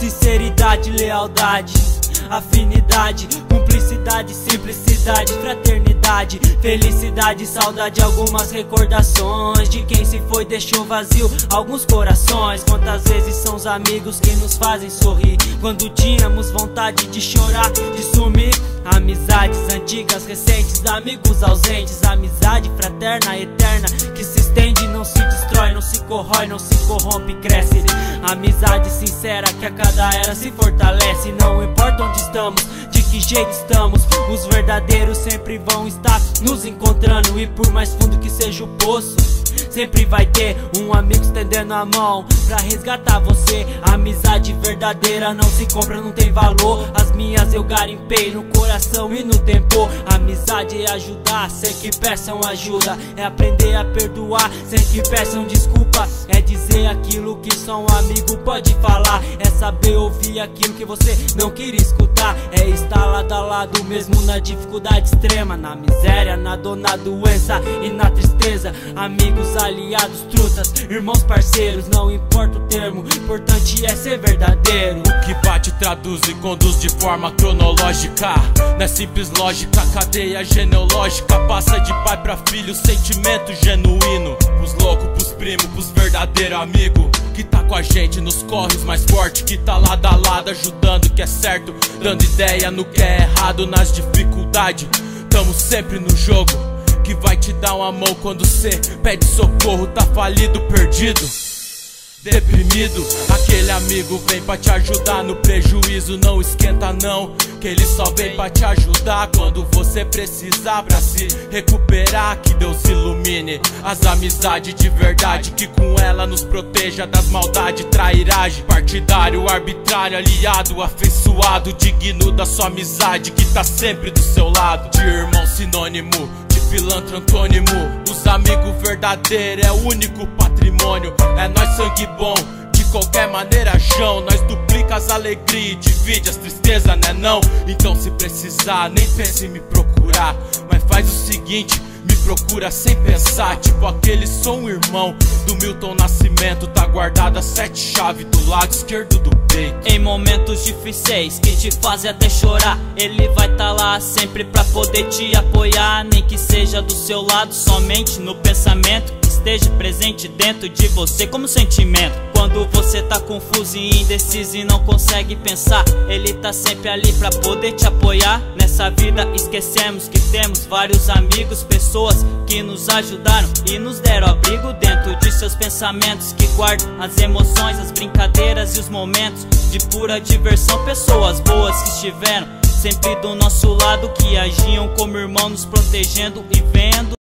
sinceridade, lealdade, afinidade, cumplicidade, simplicidade, fraternidade, felicidade, saudade, algumas recordações de quem se foi, deixou vazio alguns corações. Quantas vezes são os amigos que nos fazem sorrir quando tínhamos vontade de chorar, de sumir. Amizades antigas, recentes, amigos ausentes, amizade fraterna, eterna, que se estende, não se destrói, não se corrói, não se corrompe, cresce. Amizade sincera que a cada era se fortalece. Não importa onde estamos, de que jeito estamos, os verdadeiros sempre vão estar nos encontrando. E por mais fundo que seja o poço, sempre vai ter um amigo estendendo a mão pra resgatar você. A amizade verdadeira não se compra, não tem valor. As minhas eu garimpei no coração e no tempo. Amizade é ajudar sem que peçam ajuda, é aprender a perdoar sem que peçam desculpa, é dizer aquilo que só um amigo pode falar, é saber ouvir aquilo que você não queria escutar, é estar lado a lado mesmo na dificuldade extrema, na miséria, na dor, na doença e na tristeza. Amigos, aliados, trutas, irmãos, parceiros, não importa o termo, importante é ser verdadeiro. O que bate, traduz e conduz de forma cronológica, não é simples lógica, cadeia genealógica, passa de pai pra filho, sentimento genuíno. Pros loucos, pros primos, pros verdadeiros amigos, que tá com a gente nos corres mais forte, que tá lado a lado ajudando o que é certo, dando ideia no que é errado, nas dificuldades. Tamo sempre no jogo, que vai te dar uma mão quando cê pede socorro, tá falido, perdido, deprimido. Aquele amigo vem pra te ajudar no prejuízo, não esquenta não, que ele só vem pra te ajudar quando você precisar pra se recuperar. Que Deus ilumine as amizades de verdade, que com ela nos proteja das maldades, trairagem, partidário, arbitrário, aliado, afeiçoado, digno da sua amizade, que tá sempre do seu lado. De irmão sinônimo, pilantra antônimo, os amigos verdadeiros é o único patrimônio. É nós sangue bom, de qualquer maneira chão, nós duplica as alegrias e divide as tristezas, né não? Então se precisar, nem pense em me procurar, mas faz o seguinte, me procura sem pensar, tipo aquele som irmão do Milton Nascimento, tá guardado a 7 chaves do lado esquerdo do peito. Em momentos difíceis que te fazem até chorar, ele vai tá lá sempre pra poder te apoiar, nem que seja do seu lado, somente no pensamento, esteja presente dentro de você como sentimento. Quando você tá confuso e indeciso e não consegue pensar, ele tá sempre ali pra poder te apoiar. Nessa vida esquecemos que temos vários amigos, pessoas que nos ajudaram e nos deram abrigo dentro de seus pensamentos, que guardam as emoções, as brincadeiras e os momentos de pura diversão. Pessoas boas que estiveram sempre do nosso lado, que agiam como irmãos nos protegendo e vendo